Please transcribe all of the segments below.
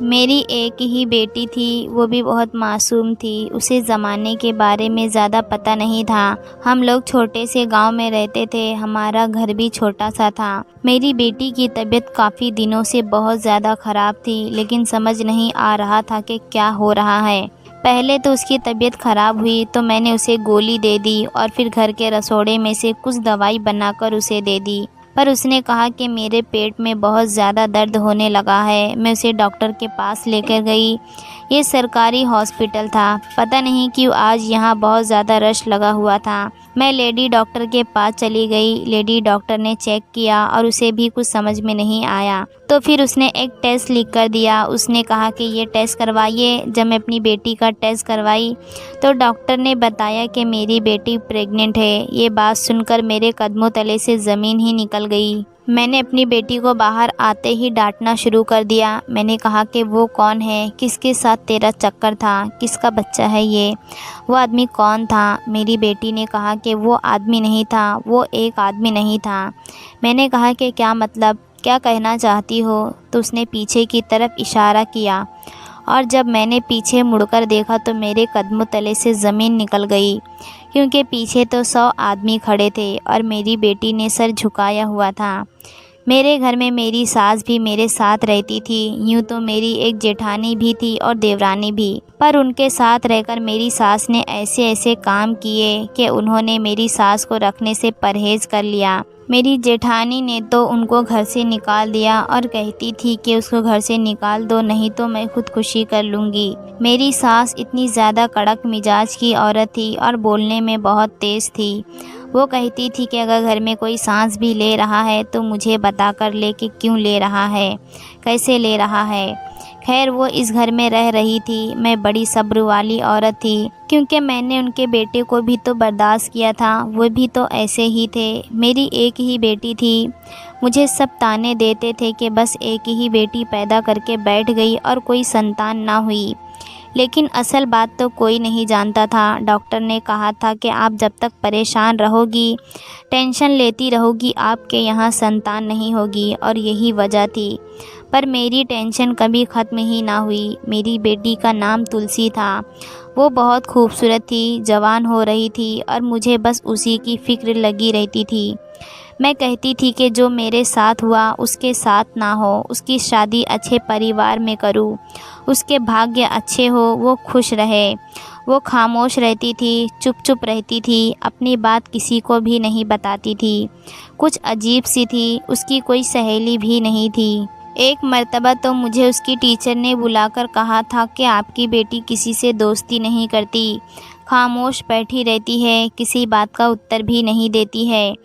मेरी एक ही बेटी थी, वो भी बहुत मासूम थी। उसे ज़माने के बारे में ज़्यादा पता नहीं था। हम लोग छोटे से गांव में रहते थे, हमारा घर भी छोटा सा था। मेरी बेटी की तबीयत काफ़ी दिनों से बहुत ज़्यादा ख़राब थी, लेकिन समझ नहीं आ रहा था कि क्या हो रहा है। पहले तो उसकी तबीयत ख़राब हुई तो मैंने उसे गोली दे दी और फिर घर के रसोड़े में से कुछ दवाई बनाकर उसे दे दी, पर उसने कहा कि मेरे पेट में बहुत ज़्यादा दर्द होने लगा है। मैं उसे डॉक्टर के पास लेकर गई। ये सरकारी हॉस्पिटल था। पता नहीं क्यों आज यहाँ बहुत ज़्यादा रश लगा हुआ था। मैं लेडी डॉक्टर के पास चली गई। लेडी डॉक्टर ने चेक किया और उसे भी कुछ समझ में नहीं आया, तो फिर उसने एक टेस्ट लिख कर दिया। उसने कहा कि ये टेस्ट करवाइए। जब मैं अपनी बेटी का टेस्ट करवाई तो डॉक्टर ने बताया कि मेरी बेटी प्रेग्नेंट है। ये बात सुनकर मेरे कदमों तले से ज़मीन ही निकल गई। मैंने अपनी बेटी को बाहर आते ही डांटना शुरू कर दिया। मैंने कहा कि वो कौन है, किसके साथ तेरा चक्कर था, किसका बच्चा है ये, वो आदमी कौन था। मेरी बेटी ने कहा कि वो आदमी नहीं था, वो एक आदमी नहीं था। मैंने कहा कि क्या मतलब, क्या कहना चाहती हो। तो उसने पीछे की तरफ इशारा किया और जब मैंने पीछे मुड़कर देखा तो मेरे कदमों तले से ज़मीन निकल गई, क्योंकि पीछे तो 100 आदमी खड़े थे और मेरी बेटी ने सर झुकाया हुआ था। मेरे घर में मेरी सास भी मेरे साथ रहती थी। यूँ तो मेरी एक जेठानी भी थी और देवरानी भी, पर उनके साथ रहकर मेरी सास ने ऐसे ऐसे काम किए कि उन्होंने मेरी सास को रखने से परहेज़ कर लिया। मेरी जेठानी ने तो उनको घर से निकाल दिया और कहती थी कि उसको घर से निकाल दो, नहीं तो मैं खुदकुशी कर लूँगी। मेरी सास इतनी ज़्यादा कड़क मिजाज की औरत थी और बोलने में बहुत तेज़ थी। वो कहती थी कि अगर घर में कोई सांस भी ले रहा है तो मुझे बता कर ले कि क्यों ले रहा है, कैसे ले रहा है। खैर वो इस घर में रह रही थी। मैं बड़ी सब्र वाली औरत थी, क्योंकि मैंने उनके बेटे को भी तो बर्दाश्त किया था, वो भी तो ऐसे ही थे। मेरी एक ही बेटी थी। मुझे सब ताने देते थे कि बस एक ही बेटी पैदा करके बैठ गई और कोई संतान ना हुई, लेकिन असल बात तो कोई नहीं जानता था। डॉक्टर ने कहा था कि आप जब तक परेशान रहोगी, टेंशन लेती रहोगी, आपके यहाँ संतान नहीं होगी, और यही वजह थी। पर मेरी टेंशन कभी ख़त्म ही ना हुई। मेरी बेटी का नाम तुलसी था। वो बहुत खूबसूरत थी, जवान हो रही थी और मुझे बस उसी की फ़िक्र लगी रहती थी। मैं कहती थी कि जो मेरे साथ हुआ उसके साथ ना हो, उसकी शादी अच्छे परिवार में करूं, उसके भाग्य अच्छे हो, वो खुश रहे। वो खामोश रहती थी, चुप चुप रहती थी, अपनी बात किसी को भी नहीं बताती थी। कुछ अजीब सी थी, उसकी कोई सहेली भी नहीं थी। एक मर्तबा तो मुझे उसकी टीचर ने बुलाकर कहा था कि आपकी बेटी किसी से दोस्ती नहीं करती, खामोश बैठी रहती है, किसी बात का उत्तर भी नहीं देती है।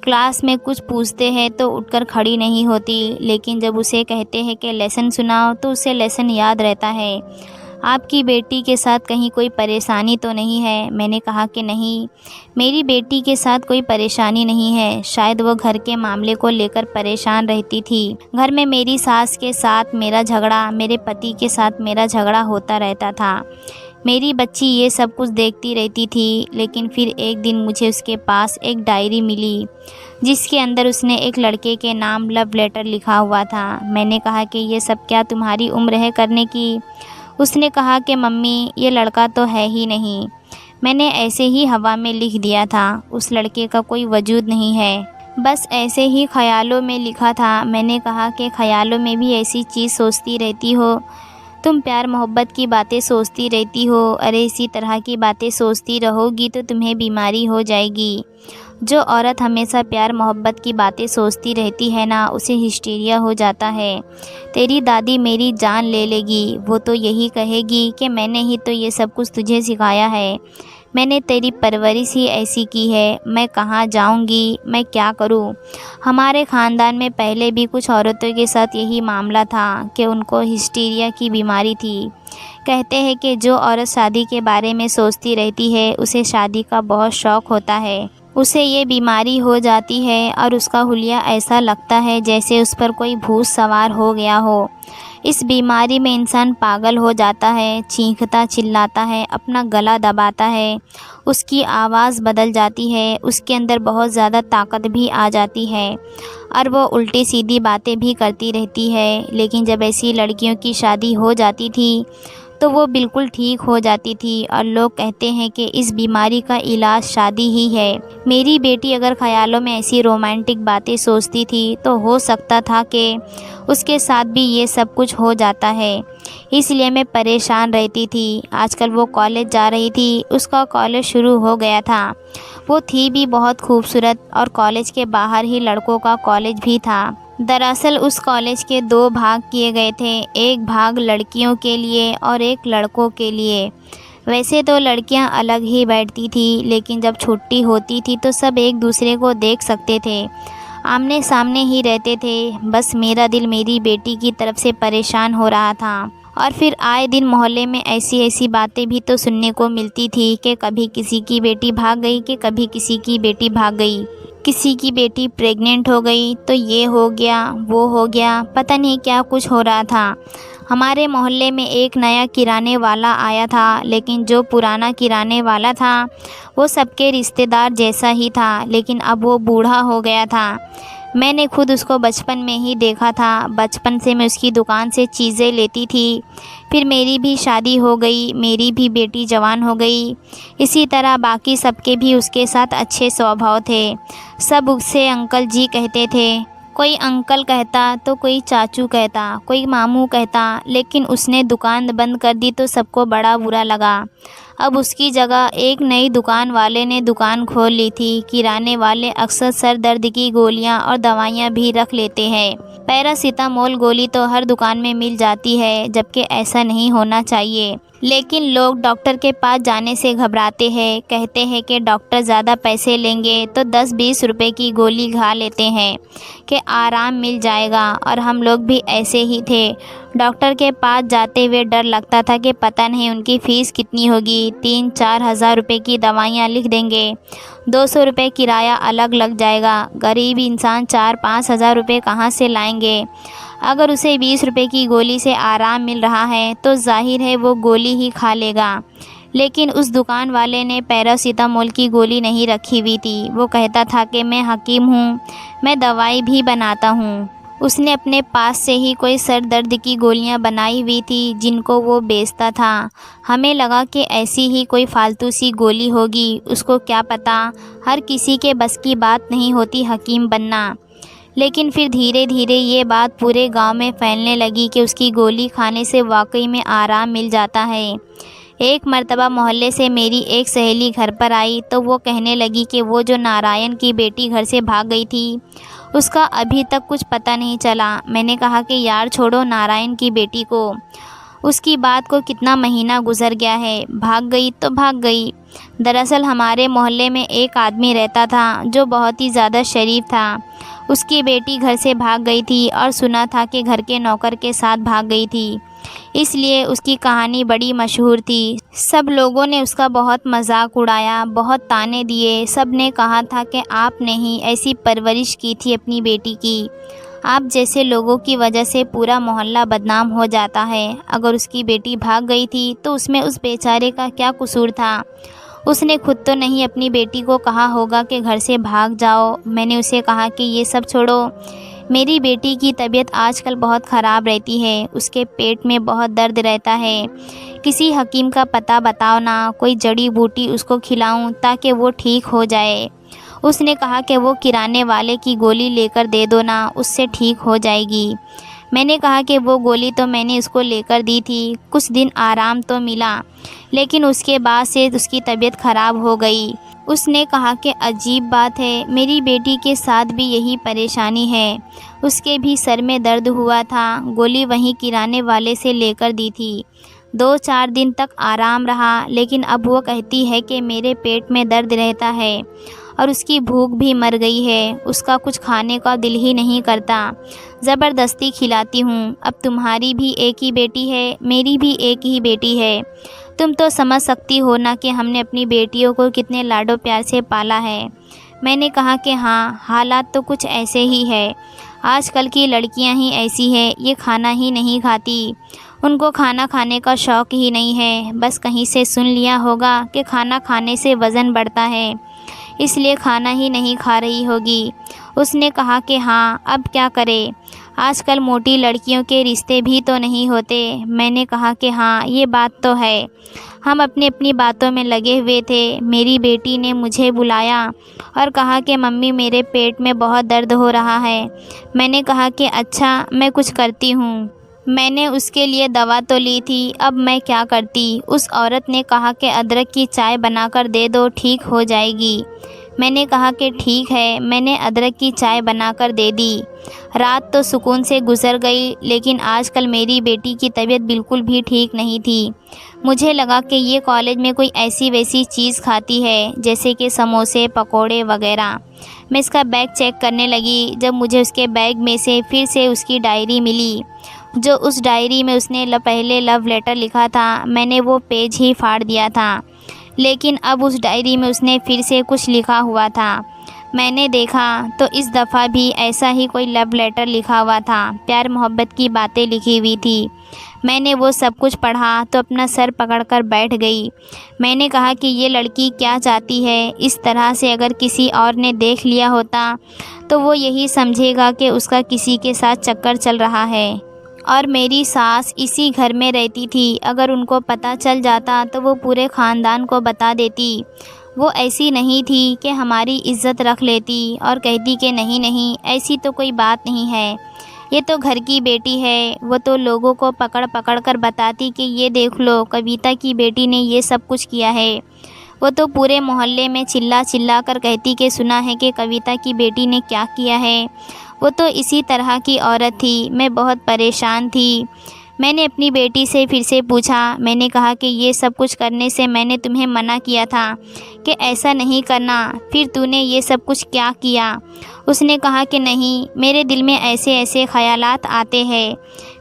क्लास में कुछ पूछते हैं तो उठकर खड़ी नहीं होती, लेकिन जब उसे कहते हैं कि लेसन सुनाओ तो उसे लेसन याद रहता है। आपकी बेटी के साथ कहीं कोई परेशानी तो नहीं है? मैंने कहा कि नहीं, मेरी बेटी के साथ कोई परेशानी नहीं है। शायद वो घर के मामले को लेकर परेशान रहती थी। घर में मेरी सास के साथ मेरा झगड़ा, मेरे पति के साथ मेरा झगड़ा होता रहता था। मेरी बच्ची ये सब कुछ देखती रहती थी, लेकिन फिर एक दिन मुझे उसके पास एक डायरी मिली, जिसके अंदर उसने एक लड़के के नाम लव लेटर लिखा हुआ था। मैंने कहा कि ये सब क्या तुम्हारी उम्र है करने की? उसने कहा कि मम्मी, ये लड़का तो है ही नहीं, मैंने ऐसे ही हवा में लिख दिया था, उस लड़के का कोई वजूद नहीं है, बस ऐसे ही ख्यालों में लिखा था। मैंने कहा कि ख्यालों में भी ऐसी चीज़ सोचती रहती हो? तुम प्यार मोहब्बत की बातें सोचती रहती हो। अरे इसी तरह की बातें सोचती रहोगी तो तुम्हें बीमारी हो जाएगी। जो औरत हमेशा प्यार मोहब्बत की बातें सोचती रहती है ना, उसे हिस्टीरिया हो जाता है। तेरी दादी मेरी जान ले लेगी। वो तो यही कहेगी कि मैंने ही तो ये सब कुछ तुझे सिखाया है, मैंने तेरी परवरिश ही ऐसी की है। मैं कहाँ जाऊँगी, मैं क्या करूँ? हमारे ख़ानदान में पहले भी कुछ औरतों के साथ यही मामला था कि उनको हिस्टीरिया की बीमारी थी। कहते हैं कि जो औरत शादी के बारे में सोचती रहती है, उसे शादी का बहुत शौक़ होता है। उसे ये बीमारी हो जाती है और उसका हुलिया ऐसा लगता है जैसे उस पर कोई भूत सवार हो गया हो। इस बीमारी में इंसान पागल हो जाता है, चीखता चिल्लाता है, अपना गला दबाता है, उसकी आवाज़ बदल जाती है, उसके अंदर बहुत ज़्यादा ताकत भी आ जाती है और वो उल्टी सीधी बातें भी करती रहती है। लेकिन जब ऐसी लड़कियों की शादी हो जाती थी तो वो बिल्कुल ठीक हो जाती थी और लोग कहते हैं कि इस बीमारी का इलाज शादी ही है। मेरी बेटी अगर ख़यालों में ऐसी रोमांटिक बातें सोचती थी तो हो सकता था कि उसके साथ भी ये सब कुछ हो जाता है, इसलिए मैं परेशान रहती थी। आजकल वो कॉलेज जा रही थी, उसका कॉलेज शुरू हो गया था। वो थी भी बहुत खूबसूरत और कॉलेज के बाहर ही लड़कों का कॉलेज भी था। दरअसल उस कॉलेज के 2 भाग किए गए थे, एक भाग लड़कियों के लिए और एक लड़कों के लिए। वैसे तो लड़कियां अलग ही बैठती थी, लेकिन जब छुट्टी होती थी तो सब एक दूसरे को देख सकते थे, आमने सामने ही रहते थे। बस मेरा दिल मेरी बेटी की तरफ से परेशान हो रहा था। और फिर आए दिन मोहल्ले में ऐसी ऐसी बातें भी तो सुनने को मिलती थी कि कभी किसी की बेटी भाग गई, कि कभी किसी की बेटी भाग गई, किसी की बेटी प्रेग्नेंट हो गई, तो ये हो गया वो हो गया, पता नहीं क्या कुछ हो रहा था। हमारे मोहल्ले में एक नया किराने वाला आया था, लेकिन जो पुराना किराने वाला था वो सबके रिश्तेदार जैसा ही था, लेकिन अब वो बूढ़ा हो गया था। मैंने खुद उसको बचपन में ही देखा था। बचपन से मैं उसकी दुकान से चीज़ें लेती थी। फिर मेरी भी शादी हो गई, मेरी भी बेटी जवान हो गई। इसी तरह बाकी सबके भी उसके साथ अच्छे स्वभाव थे। सब उससे अंकल जी कहते थे। कोई अंकल कहता तो कोई चाचू कहता, कोई मामू कहता, लेकिन उसने दुकान बंद कर दी तो सबको बड़ा बुरा लगा। अब उसकी जगह एक नई दुकान वाले ने दुकान खोल ली थी। किराने वाले अक्सर सर दर्द की गोलियां और दवाइयां भी रख लेते हैं। पैरासीटामोल गोली तो हर दुकान में मिल जाती है, जबकि ऐसा नहीं होना चाहिए। लेकिन लोग डॉक्टर के पास जाने से घबराते हैं, कहते हैं कि डॉक्टर ज़्यादा पैसे लेंगे, तो 10-20 रुपए की गोली खा लेते हैं कि आराम मिल जाएगा। और हम लोग भी ऐसे ही थे। डॉक्टर के पास जाते हुए डर लगता था कि पता नहीं उनकी फ़ीस कितनी होगी। 3-4 हज़ार रुपये की दवाइयाँ लिख देंगे, 200 रुपये किराया अलग लग जाएगा। गरीब इंसान 4-5 हज़ार रुपये कहाँ से लाएंगे? अगर उसे 20 रुपये की गोली से आराम मिल रहा है तो जाहिर है वो गोली ही खा लेगा। लेकिन उस दुकान वाले ने पैरासीटामोल की गोली नहीं रखी हुई थी। वो कहता था कि मैं हकीम हूँ, मैं दवाई भी बनाता हूँ। उसने अपने पास से ही कोई सर दर्द की गोलियां बनाई हुई थी जिनको वो बेचता था। हमें लगा कि ऐसी ही कोई फालतू सी गोली होगी, उसको क्या पता। हर किसी के बस की बात नहीं होती हकीम बनना। लेकिन फिर धीरे धीरे ये बात पूरे गांव में फैलने लगी कि उसकी गोली खाने से वाकई में आराम मिल जाता है। एक मर्तबा मोहल्ले से मेरी एक सहेली घर पर आई तो वो कहने लगी कि वो जो नारायण की बेटी घर से भाग गई थी उसका अभी तक कुछ पता नहीं चला। मैंने कहा कि यार छोड़ो नारायण की बेटी को, उसकी बात को कितना महीना गुजर गया है, भाग गई तो भाग गई। दरअसल हमारे मोहल्ले में एक आदमी रहता था जो बहुत ही ज़्यादा शरीफ था। उसकी बेटी घर से भाग गई थी और सुना था कि घर के नौकर के साथ भाग गई थी, इसलिए उसकी कहानी बड़ी मशहूर थी। सब लोगों ने उसका बहुत मजाक उड़ाया, बहुत ताने दिए। सब ने कहा था कि आपने ही ऐसी परवरिश की थी अपनी बेटी की, आप जैसे लोगों की वजह से पूरा मोहल्ला बदनाम हो जाता है। अगर उसकी बेटी भाग गई थी तो उसमें उस बेचारे का क्या कसूर था? उसने खुद तो नहीं अपनी बेटी को कहा होगा कि घर से भाग जाओ। मैंने उसे कहा कि ये सब छोड़ो, मेरी बेटी की तबीयत आजकल बहुत ख़राब रहती है, उसके पेट में बहुत दर्द रहता है। किसी हकीम का पता बताओ ना, कोई जड़ी बूटी उसको खिलाऊं ताकि वो ठीक हो जाए। उसने कहा कि वो किराने वाले की गोली लेकर दे दो ना, उससे ठीक हो जाएगी। मैंने कहा कि वो गोली तो मैंने उसको लेकर दी थी, कुछ दिन आराम तो मिला, लेकिन उसके बाद से उसकी तबीयत ख़राब हो गई। उसने कहा कि अजीब बात है, मेरी बेटी के साथ भी यही परेशानी है। उसके भी सर में दर्द हुआ था, गोली वहीं किराने वाले से लेकर दी थी। 2-4 दिन तक आराम रहा, लेकिन अब वो कहती है कि मेरे पेट में दर्द रहता है और उसकी भूख भी मर गई है। उसका कुछ खाने का दिल ही नहीं करता, ज़बरदस्ती खिलाती हूँ। अब तुम्हारी भी एक ही बेटी है, मेरी भी एक ही बेटी है। तुम तो समझ सकती हो ना कि हमने अपनी बेटियों को कितने लाडो प्यार से पाला है। मैंने कहा कि हाँ, हालात तो कुछ ऐसे ही है। आजकल की लड़कियां ही ऐसी है, ये खाना ही नहीं खाती। उनको खाना खाने का शौक़ ही नहीं है। बस कहीं से सुन लिया होगा कि खाना खाने से वज़न बढ़ता है, इसलिए खाना ही नहीं खा रही होगी। उसने कहा कि हाँ, अब क्या करें, आजकल मोटी लड़कियों के रिश्ते भी तो नहीं होते। मैंने कहा कि हाँ, ये बात तो है। हम अपनी अपनी बातों में लगे हुए थे। मेरी बेटी ने मुझे बुलाया और कहा कि मम्मी, मेरे पेट में बहुत दर्द हो रहा है। मैंने कहा कि अच्छा, मैं कुछ करती हूँ। मैंने उसके लिए दवा तो ली थी, अब मैं क्या करती। उस औरत ने कहा कि अदरक की चाय बनाकर दे दो, ठीक हो जाएगी। मैंने कहा कि ठीक है। मैंने अदरक की चाय बनाकर दे दी। रात तो सुकून से गुजर गई, लेकिन आजकल मेरी बेटी की तबीयत बिल्कुल भी ठीक नहीं थी। मुझे लगा कि ये कॉलेज में कोई ऐसी वैसी चीज़ खाती है, जैसे कि समोसे, पकोड़े वगैरह। मैं इसका बैग चेक करने लगी, जब मुझे उसके बैग में से फिर से उसकी डायरी मिली, जो उस डायरी में उसने पहले लव लेटर लिखा था। मैंने वो पेज ही फाड़ दिया था, लेकिन अब उस डायरी में उसने फिर से कुछ लिखा हुआ था। मैंने देखा तो इस दफ़ा भी ऐसा ही कोई लव लेटर लिखा हुआ था। प्यार मोहब्बत की बातें लिखी हुई थी। मैंने वो सब कुछ पढ़ा तो अपना सर पकड़कर बैठ गई। मैंने कहा कि ये लड़की क्या चाहती है। इस तरह से अगर किसी और ने देख लिया होता तो वो यही समझेगा कि उसका किसी के साथ चक्कर चल रहा है। और मेरी सास इसी घर में रहती थी, अगर उनको पता चल जाता तो वो पूरे ख़ानदान को बता देती। वो ऐसी नहीं थी कि हमारी इज़्ज़त रख लेती और कहती कि नहीं नहीं, ऐसी तो कोई बात नहीं है, ये तो घर की बेटी है। वो तो लोगों को पकड़ पकड़ कर बताती कि ये देख लो, कविता की बेटी ने ये सब कुछ किया है। वो तो पूरे मोहल्ले में चिल्ला चिल्ला कर कहती कि सुना है कि कविता की बेटी ने क्या किया है। वो तो इसी तरह की औरत थी। मैं बहुत परेशान थी। मैंने अपनी बेटी से फिर से पूछा। मैंने कहा कि ये सब कुछ करने से मैंने तुम्हें मना किया था कि ऐसा नहीं करना, फिर तूने ये सब कुछ क्या किया। उसने कहा कि नहीं, मेरे दिल में ऐसे ऐसे ख़यालात आते हैं।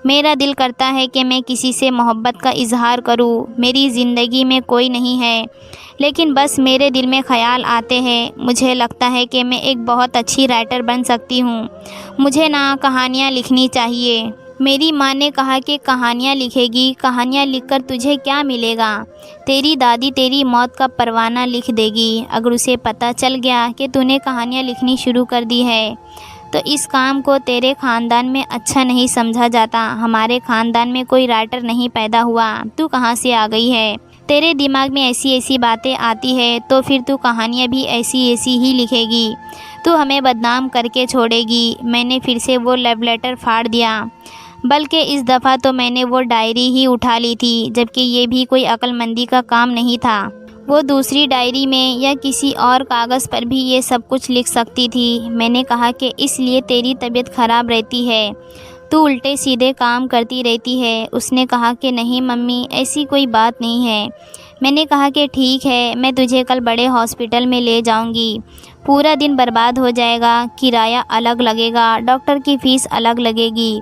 मेरा दिल करता है कि मैं किसी से मोहब्बत का इजहार करूं। मेरी ज़िंदगी में कोई नहीं है, लेकिन बस मेरे दिल में ख़याल आते हैं। मुझे लगता है कि मैं एक बहुत अच्छी राइटर बन सकती हूँ। मुझे ना कहानियाँ लिखनी चाहिए। मेरी माँ ने कहा कि कहानियाँ लिखेगी, कहानियाँ लिखकर तुझे क्या मिलेगा। तेरी दादी तेरी मौत का परवाना लिख देगी। अगर उसे पता चल गया कि तूने कहानियाँ लिखनी शुरू कर दी है तो इस काम को तेरे ख़ानदान में अच्छा नहीं समझा जाता। हमारे ख़ानदान में कोई राइटर नहीं पैदा हुआ, तू कहाँ से आ गई है। तेरे दिमाग में ऐसी ऐसी बातें आती है तो फिर तू कहानियाँ भी ऐसी ऐसी ही लिखेगी। तू हमें बदनाम करके छोड़ेगी। मैंने फिर से वो लव लेटर फाड़ दिया, बल्कि इस दफ़ा तो मैंने वो डायरी ही उठा ली थी, जबकि ये भी कोई अक्लमंदी का काम नहीं था। वो दूसरी डायरी में या किसी और कागज़ पर भी ये सब कुछ लिख सकती थी। मैंने कहा कि इसलिए तेरी तबीयत ख़राब रहती है, तू उल्टे सीधे काम करती रहती है। उसने कहा कि नहीं मम्मी, ऐसी कोई बात नहीं है। मैंने कहा कि ठीक है, मैं तुझे कल बड़े हॉस्पिटल में ले जाऊंगी। पूरा दिन बर्बाद हो जाएगा, किराया अलग लगेगा, डॉक्टर की फ़ीस अलग लगेगी।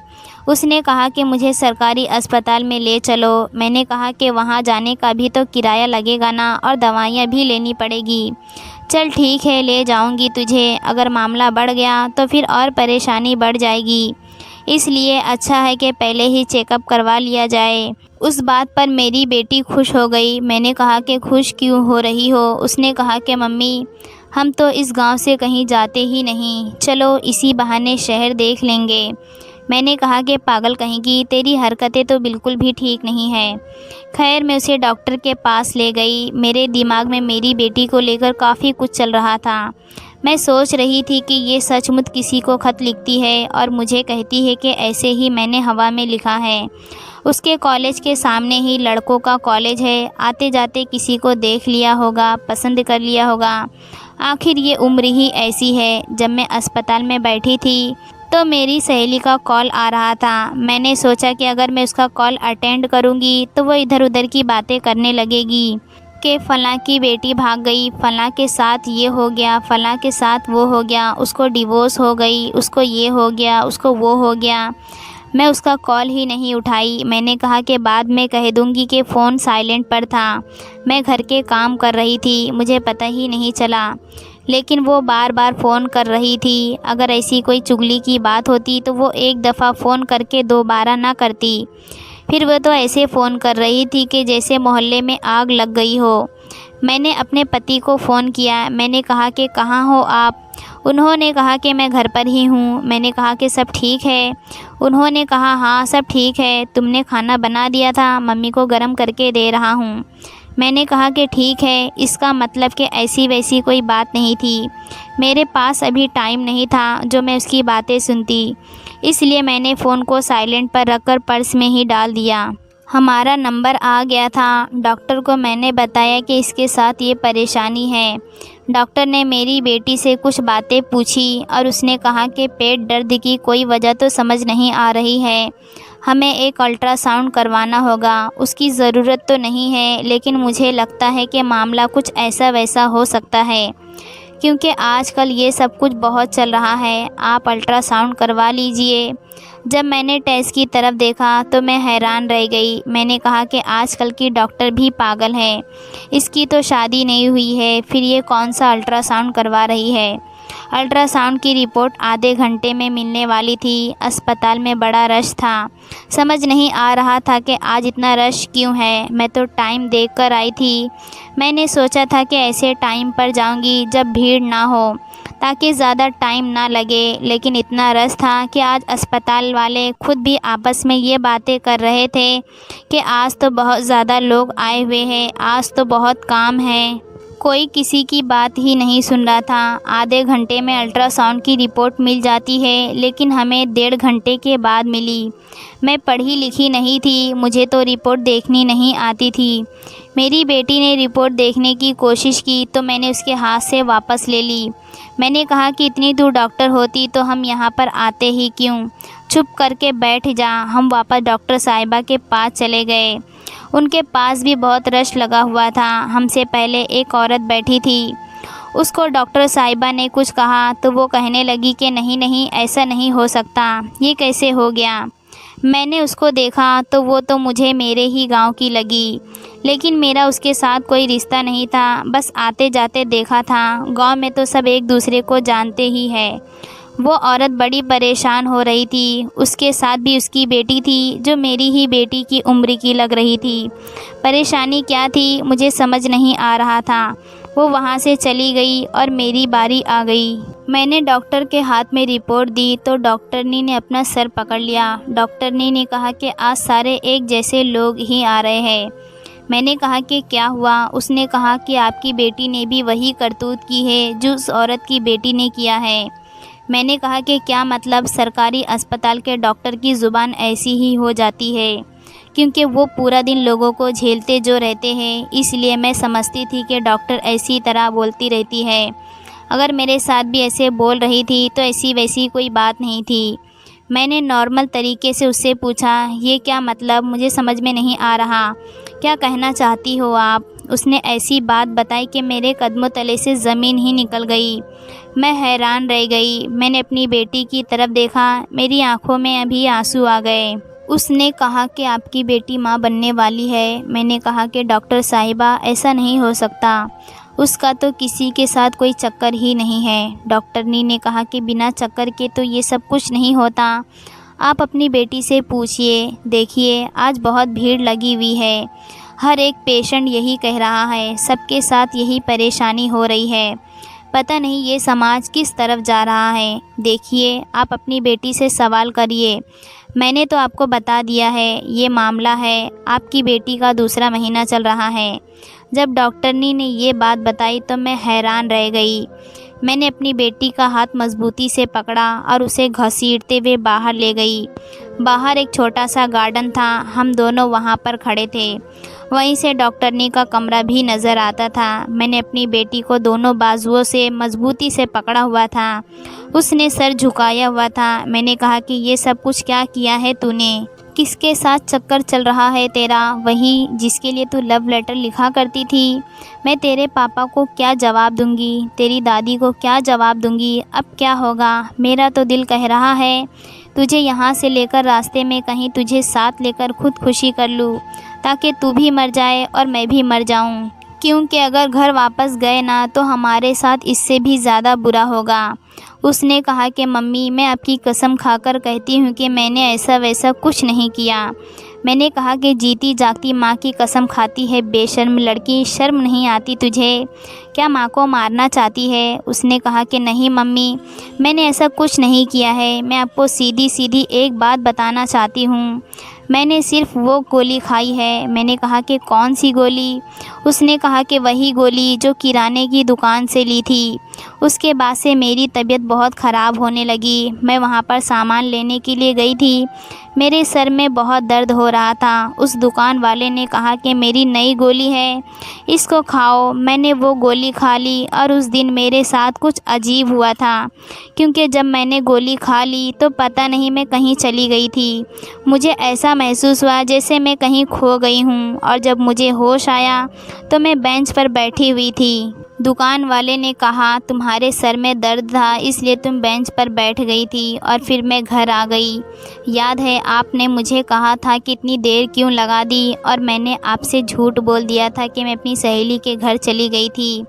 उसने कहा कि मुझे सरकारी अस्पताल में ले चलो। मैंने कहा कि वहाँ जाने का भी तो किराया लगेगा ना, और दवाइयाँ भी लेनी पड़ेगी। चल ठीक है, ले जाऊंगी तुझे। अगर मामला बढ़ गया तो फिर और परेशानी बढ़ जाएगी, इसलिए अच्छा है कि पहले ही चेकअप करवा लिया जाए। उस बात पर मेरी बेटी खुश हो गई। मैंने कहा कि खुश क्यों हो रही हो। उसने कहा कि मम्मी, हम तो इस गांव से कहीं जाते ही नहीं, चलो इसी बहाने शहर देख लेंगे। मैंने कहा कि पागल कहेंगी, तेरी हरकतें तो बिल्कुल भी ठीक नहीं हैं। खैर, मैं उसे डॉक्टर के पास ले गई। मेरे दिमाग में मेरी बेटी को लेकर काफ़ी कुछ चल रहा था। मैं सोच रही थी कि ये सचमुच किसी को ख़त लिखती है और मुझे कहती है कि ऐसे ही मैंने हवा में लिखा है। उसके कॉलेज के सामने ही लड़कों का कॉलेज है, आते जाते किसी को देख लिया होगा, पसंद कर लिया होगा। आखिर ये उम्र ही ऐसी है। जब मैं अस्पताल में बैठी थी तो मेरी सहेली का कॉल आ रहा था। मैंने सोचा कि अगर मैं उसका कॉल अटेंड करूंगी तो वो इधर उधर की बातें करने लगेगी कि फ़लाँ की बेटी भाग गई, फ़लाँ के साथ ये हो गया, फ़लाँ के साथ वो हो गया, उसको डिवोर्स हो गई, उसको ये हो गया, उसको वो हो गया। मैं उसका कॉल ही नहीं उठाई। मैंने कहा कि बाद में कह दूंगी कि फ़ोन साइलेंट पर था, मैं घर के काम कर रही थी, मुझे पता ही नहीं चला। लेकिन वो बार बार फ़ोन कर रही थी। अगर ऐसी कोई चुगली की बात होती तो वो एक दफ़ा फ़ोन करके दोबारा ना करती। फिर वो तो ऐसे फ़ोन कर रही थी कि जैसे मोहल्ले में आग लग गई हो। मैंने अपने पति को फ़ोन किया। मैंने कहा कि कहाँ हो आप? उन्होंने कहा कि मैं घर पर ही हूँ। मैंने कहा कि सब ठीक है? उन्होंने कहा हाँ सब ठीक है। तुमने खाना बना दिया था? मम्मी को गर्म करके दे रहा हूँ। मैंने कहा कि ठीक है। इसका मतलब कि ऐसी वैसी कोई बात नहीं थी। मेरे पास अभी टाइम नहीं था जो मैं उसकी बातें सुनती, इसलिए मैंने फ़ोन को साइलेंट पर रखकर पर्स में ही डाल दिया। हमारा नंबर आ गया था। डॉक्टर को मैंने बताया कि इसके साथ ये परेशानी है। डॉक्टर ने मेरी बेटी से कुछ बातें पूछी और उसने कहा कि पेट दर्द की कोई वजह तो समझ नहीं आ रही है, हमें एक अल्ट्रासाउंड करवाना होगा। उसकी ज़रूरत तो नहीं है, लेकिन मुझे लगता है कि मामला कुछ ऐसा वैसा हो सकता है, क्योंकि आजकल ये सब कुछ बहुत चल रहा है। आप अल्ट्रासाउंड करवा लीजिए। जब मैंने टेस्ट की तरफ देखा तो मैं हैरान रह गई। मैंने कहा कि आजकल की डॉक्टर भी पागल हैं। इसकी तो शादी नहीं हुई है, फिर ये कौन सा अल्ट्रासाउंड करवा रही है। अल्ट्रासाउंड की रिपोर्ट आधे घंटे में मिलने वाली थी। अस्पताल में बड़ा रश था। समझ नहीं आ रहा था कि आज इतना रश क्यों है। मैं तो टाइम देख कर आई थी। मैंने सोचा था कि ऐसे टाइम पर जाऊंगी जब भीड़ ना हो, ताकि ज़्यादा टाइम ना लगे, लेकिन इतना रश था कि आज अस्पताल वाले खुद भी आपस में ये बातें कर रहे थे कि आज तो बहुत ज़्यादा लोग आए हुए हैं, आज तो बहुत काम है। कोई किसी की बात ही नहीं सुन रहा था। आधे घंटे में अल्ट्रासाउंड की रिपोर्ट मिल जाती है, लेकिन हमें 1.5 घंटे के बाद मिली। मैं पढ़ी लिखी नहीं थी, मुझे तो रिपोर्ट देखनी नहीं आती थी। मेरी बेटी ने रिपोर्ट देखने की कोशिश की तो मैंने उसके हाथ से वापस ले ली। मैंने कहा कि इतनी दूर डॉक्टर होती तो हम यहाँ पर आते ही क्यों? चुप करके बैठ जा। हम वापस डॉक्टर साहिबा के पास चले गए। उनके पास भी बहुत रश लगा हुआ था। हमसे पहले एक औरत बैठी थी। उसको डॉक्टर साहिबा ने कुछ कहा तो वो कहने लगी कि नहीं नहीं, ऐसा नहीं हो सकता, ये कैसे हो गया। मैंने उसको देखा तो वो तो मुझे मेरे ही गांव की लगी, लेकिन मेरा उसके साथ कोई रिश्ता नहीं था, बस आते जाते देखा था। गांव में तो सब एक दूसरे को जानते ही है। वो औरत बड़ी परेशान हो रही थी। उसके साथ भी उसकी बेटी थी जो मेरी ही बेटी की उम्र की लग रही थी। परेशानी क्या थी मुझे समझ नहीं आ रहा था। वो वहाँ से चली गई और मेरी बारी आ गई। मैंने डॉक्टर के हाथ में रिपोर्ट दी तो डॉक्टरनी ने अपना सर पकड़ लिया। डॉक्टरनी ने कहा कि आज सारे एक जैसे लोग ही आ रहे हैं। मैंने कहा कि क्या हुआ? उसने कहा कि आपकी बेटी ने भी वही करतूत की है जो उस औरत की बेटी ने किया है। मैंने कहा कि क्या मतलब? सरकारी अस्पताल के डॉक्टर की ज़ुबान ऐसी ही हो जाती है, क्योंकि वो पूरा दिन लोगों को झेलते जो रहते हैं, इसलिए मैं समझती थी कि डॉक्टर ऐसी तरह बोलती रहती है। अगर मेरे साथ भी ऐसे बोल रही थी तो ऐसी वैसी कोई बात नहीं थी। मैंने नॉर्मल तरीके से उससे पूछा, ये क्या मतलब? मुझे समझ में नहीं आ रहा, क्या कहना चाहती हो आप? उसने ऐसी बात बताई कि मेरे कदमों तले से ज़मीन ही निकल गई। मैं हैरान रह गई। मैंने अपनी बेटी की तरफ देखा, मेरी आंखों में अभी आंसू आ गए। उसने कहा कि आपकी बेटी माँ बनने वाली है। मैंने कहा कि डॉक्टर साहिबा ऐसा नहीं हो सकता, उसका तो किसी के साथ कोई चक्कर ही नहीं है। डॉक्टरनी ने कहा कि बिना चक्कर के तो ये सब कुछ नहीं होता। आप अपनी बेटी से पूछिए। देखिए आज बहुत भीड़ लगी हुई है, हर एक पेशेंट यही कह रहा है, सबके साथ यही परेशानी हो रही है। पता नहीं ये समाज किस तरफ जा रहा है। देखिए आप अपनी बेटी से सवाल करिए। मैंने तो आपको बता दिया है ये मामला है। आपकी बेटी का दूसरा महीना चल रहा है। जब डॉक्टरनी ने ये बात बताई तो मैं हैरान रह गई। मैंने अपनी बेटी का हाथ मजबूती से पकड़ा और उसे घसीटते हुए बाहर ले गई। बाहर एक छोटा सा गार्डन था, हम दोनों वहाँ पर खड़े थे। वहीं से डॉक्टरनी का कमरा भी नज़र आता था। मैंने अपनी बेटी को दोनों बाजुओं से मजबूती से पकड़ा हुआ था। उसने सर झुकाया हुआ था। मैंने कहा कि ये सब कुछ क्या किया है तूने? किसके साथ चक्कर चल रहा है तेरा? वही जिसके लिए तू लव लेटर लिखा करती थी। मैं तेरे पापा को क्या जवाब दूंगी? तेरी दादी को क्या जवाब दूंगी? अब क्या होगा? मेरा तो दिल कह रहा है तुझे यहाँ से लेकर रास्ते में कहीं तुझे साथ लेकर खुद खुशी कर लूँ, ताकि तू भी मर जाए और मैं भी मर जाऊँ। क्योंकि अगर घर वापस गए ना तो हमारे साथ इससे भी ज़्यादा बुरा होगा। उसने कहा कि मम्मी, मैं आपकी कसम खाकर कहती हूँ कि मैंने ऐसा वैसा कुछ नहीं किया। मैंने कहा कि जीती जागती माँ की कसम खाती है बेशर्म लड़की, शर्म नहीं आती तुझे? क्या माँ को मारना चाहती है? उसने कहा कि नहीं मम्मी, मैंने ऐसा कुछ नहीं किया है। मैं आपको सीधी सीधी एक बात बताना चाहती हूँ, मैंने सिर्फ वो गोली खाई है। मैंने कहा कि कौन सी गोली? उसने कहा कि वही गोली जो किराने की दुकान से ली थी। उसके बाद से मेरी तबीयत बहुत ख़राब होने लगी। मैं वहाँ पर सामान लेने के लिए गई थी, मेरे सर में बहुत दर्द हो रहा था। उस दुकान वाले ने कहा कि मेरी नई गोली है, इसको खाओ। मैंने वो गोली खा ली और उस दिन मेरे साथ कुछ अजीब हुआ था, क्योंकि जब मैंने गोली खा ली तो पता नहीं मैं कहीं चली गई थी। मुझे ऐसा महसूस हुआ जैसे मैं कहीं खो गई हूँ, और जब मुझे होश आया तो मैं बेंच पर बैठी हुई थी। दुकान वाले ने कहा तुम्हारे सर में दर्द था इसलिए तुम बेंच पर बैठ गई थी, और फिर मैं घर आ गई। याद है आपने मुझे कहा था कि इतनी देर क्यों लगा दी, और मैंने आपसे झूठ बोल दिया था कि मैं अपनी सहेली के घर चली गई थी।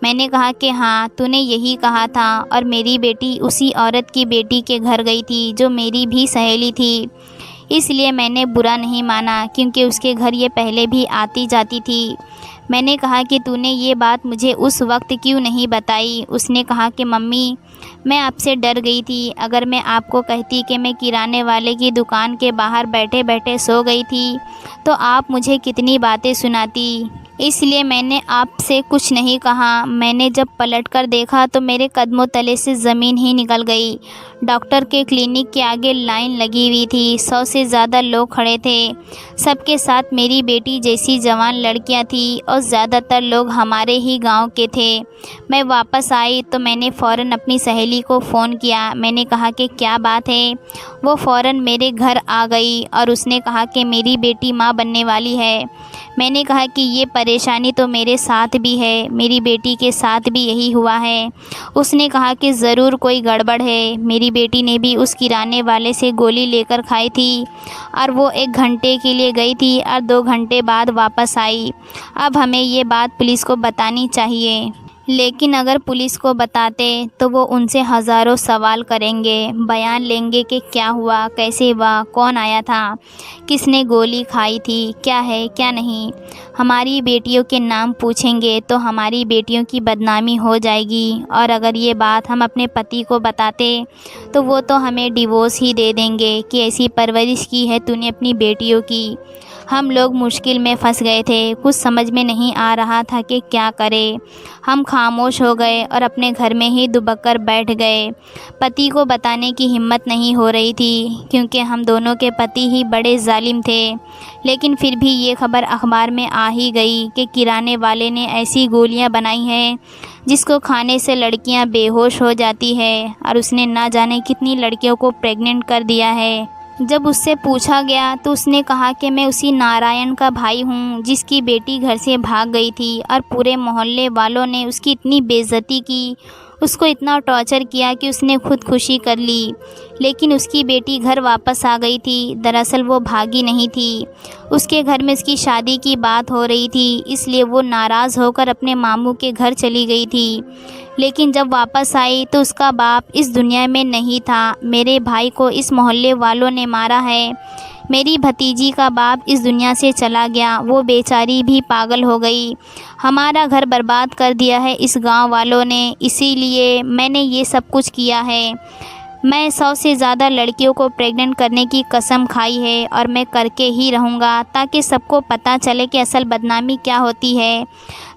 मैंने कहा कि हाँ, तूने यही कहा था, और मेरी बेटी उसी औरत की बेटी के घर गई थी जो मेरी भी सहेली थी। इसलिए मैंने बुरा नहीं माना, क्योंकि उसके घर ये पहले भी आती जाती थी। मैंने कहा कि तूने ये बात मुझे उस वक्त क्यों नहीं बताई? उसने कहा कि मम्मी, मैं आपसे डर गई थी। अगर मैं आपको कहती कि मैं किराने वाले की दुकान के बाहर बैठे बैठे सो गई थी तो आप मुझे कितनी बातें सुनाती, इसलिए मैंने आपसे कुछ नहीं कहा। मैंने जब पलट कर देखा तो मेरे कदमों तले से ज़मीन ही निकल गई। डॉक्टर के क्लिनिक के आगे लाइन लगी हुई थी, 100 से ज़्यादा लोग खड़े थे। सबके साथ मेरी बेटी जैसी जवान लड़कियां थी, और ज़्यादातर लोग हमारे ही गांव के थे। मैं वापस आई तो मैंने फ़ौरन अपनी सहेली को फ़ोन किया। मैंने कहा कि क्या बात है? वो फ़ौरन मेरे घर आ गई और उसने कहा कि मेरी बेटी माँ बनने वाली है। मैंने कहा कि ये परेशानी तो मेरे साथ भी है, मेरी बेटी के साथ भी यही हुआ है। उसने कहा कि ज़रूर कोई गड़बड़ है। मेरी बेटी ने भी उस किराने वाले से गोली लेकर खाई थी, और वो 1 घंटे के लिए गई थी और 2 घंटे बाद वापस आई। अब हमें ये बात पुलिस को बतानी चाहिए, लेकिन अगर पुलिस को बताते तो वो उनसे हज़ारों सवाल करेंगे, बयान लेंगे कि क्या हुआ, कैसे हुआ, कौन आया था, किसने गोली खाई थी, क्या है क्या नहीं। हमारी बेटियों के नाम पूछेंगे तो हमारी बेटियों की बदनामी हो जाएगी, और अगर ये बात हम अपने पति को बताते तो वो तो हमें डिवोर्स ही दे देंगे कि ऐसी परवरिश की है तूने अपनी बेटियों की। हम लोग मुश्किल में फंस गए थे, कुछ समझ में नहीं आ रहा था कि क्या करें। हम खामोश हो गए और अपने घर में ही दुबक कर बैठ गए। पति को बताने की हिम्मत नहीं हो रही थी, क्योंकि हम दोनों के पति ही बड़े जालिम थे। लेकिन फिर भी ये खबर अखबार में आ ही गई कि किराने वाले ने ऐसी गोलियां बनाई हैं जिसको खाने से लड़कियां बेहोश हो जाती है, और उसने ना जाने कितनी लड़कियों को प्रेग्नेंट कर दिया है। जब उससे पूछा गया तो उसने कहा कि मैं उसी नारायण का भाई हूँ जिसकी बेटी घर से भाग गई थी, और पूरे मोहल्ले वालों ने उसकी इतनी बेइज्जती की, उसको इतना टॉर्चर किया कि उसने खुदकुशी कर ली। लेकिन उसकी बेटी घर वापस आ गई थी। दरअसल वो भागी नहीं थी, उसके घर में उसकी शादी की बात हो रही थी, इसलिए वो नाराज़ होकर अपने मामू के घर चली गई थी। लेकिन जब वापस आई तो उसका बाप इस दुनिया में नहीं था। मेरे भाई को इस मोहल्ले वालों ने मारा है। मेरी भतीजी का बाप इस दुनिया से चला गया, वो बेचारी भी पागल हो गई। हमारा घर बर्बाद कर दिया है इस गांव वालों ने, इसीलिए मैंने ये सब कुछ किया है। मैं 100 से ज़्यादा लड़कियों को प्रेग्नेंट करने की कसम खाई है, और मैं करके ही रहूँगा, ताकि सबको पता चले कि असल बदनामी क्या होती है।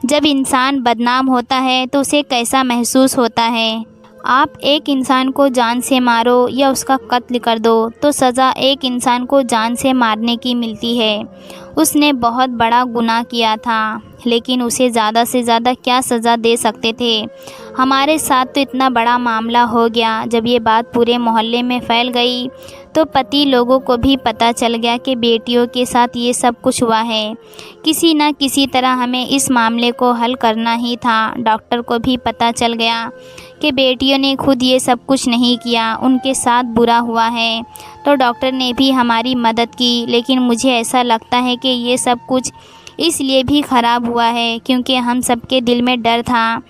जब इंसान बदनाम होता है तो उसे कैसा महसूस होता है। आप एक इंसान को जान से मारो या उसका कत्ल कर दो तो सज़ा एक इंसान को जान से मारने की मिलती है। उसने बहुत बड़ा गुनाह किया था, लेकिन उसे ज़्यादा से ज़्यादा क्या सज़ा दे सकते थे। हमारे साथ तो इतना बड़ा मामला हो गया। जब ये बात पूरे मोहल्ले में फैल गई तो पति लोगों को भी पता चल गया कि बेटियों के साथ ये सब कुछ हुआ है। किसी न किसी तरह हमें इस मामले को हल करना ही था। डॉक्टर को भी पता चल गया कि बेटियों ने खुद ये सब कुछ नहीं किया, उनके साथ बुरा हुआ है, तो डॉक्टर ने भी हमारी मदद की। लेकिन मुझे ऐसा लगता है कि ये सब कुछ इसलिए भी ख़राब हुआ है क्योंकि हम सबके दिल में डर था।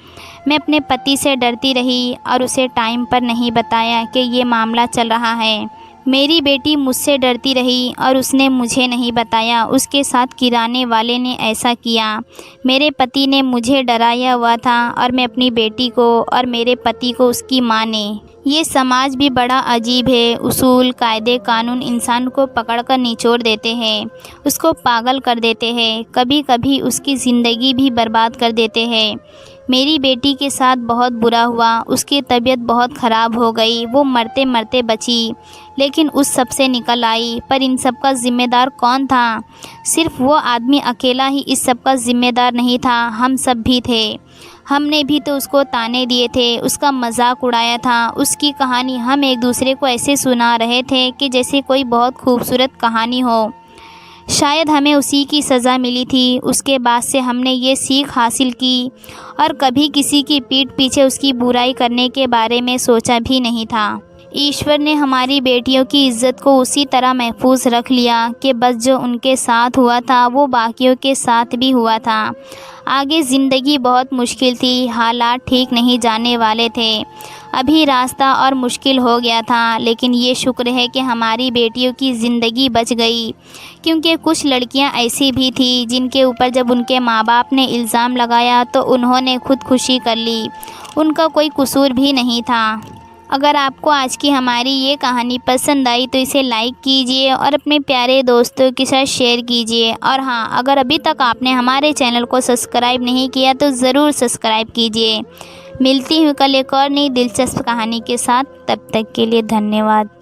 मैं अपने पति से डरती रही और उसे टाइम पर नहीं बताया कि ये मामला चल रहा है। मेरी बेटी मुझसे डरती रही और उसने मुझे नहीं बताया। उसके साथ किराने वाले ने ऐसा किया। मेरे पति ने मुझे डराया हुआ था और मैं अपनी बेटी को और मेरे पति को उसकी माँ ने। ये समाज भी बड़ा अजीब है। उसूल, कायदे, कानून इंसान को पकड़कर निचोड़ देते हैं, उसको पागल कर देते हैं, कभी कभी उसकी ज़िंदगी भी बर्बाद कर देते हैं। मेरी बेटी के साथ बहुत बुरा हुआ। उसकी तबीयत बहुत ख़राब हो गई। वो मरते मरते बची, लेकिन उस सब से निकल आई। पर इन सब का ज़िम्मेदार कौन था? सिर्फ वो आदमी अकेला ही इस सब का ज़िम्मेदार नहीं था, हम सब भी थे। हमने भी तो उसको ताने दिए थे, उसका मजाक उड़ाया था। उसकी कहानी हम एक दूसरे को ऐसे सुना रहे थे कि जैसे कोई बहुत खूबसूरत कहानी हो। शायद हमें उसी की सज़ा मिली थी। उसके बाद से हमने ये सीख हासिल की और कभी किसी की पीठ पीछे उसकी बुराई करने के बारे में सोचा भी नहीं था। ईश्वर ने हमारी बेटियों की इज़्ज़त को उसी तरह महफूज रख लिया कि बस जो उनके साथ हुआ था वो बाकियों के साथ भी हुआ था। आगे ज़िंदगी बहुत मुश्किल थी, हालात ठीक नहीं जाने वाले थे। अभी रास्ता और मुश्किल हो गया था, लेकिन ये शुक्र है कि हमारी बेटियों की ज़िंदगी बच गई, क्योंकि कुछ लड़कियां ऐसी भी थी जिनके ऊपर जब उनके माँ बाप ने इल्ज़ाम लगाया तो उन्होंने खुदकुशी कर ली। उनका कोई कसूर भी नहीं था। अगर आपको आज की हमारी ये कहानी पसंद आई तो इसे लाइक कीजिए और अपने प्यारे दोस्तों के साथ शेयर कीजिए। और हाँ, अगर अभी तक आपने हमारे चैनल को सब्सक्राइब नहीं किया तो ज़रूर सब्सक्राइब कीजिए। मिलती हूँ कल एक और नई दिलचस्प कहानी के साथ। तब तक के लिए धन्यवाद।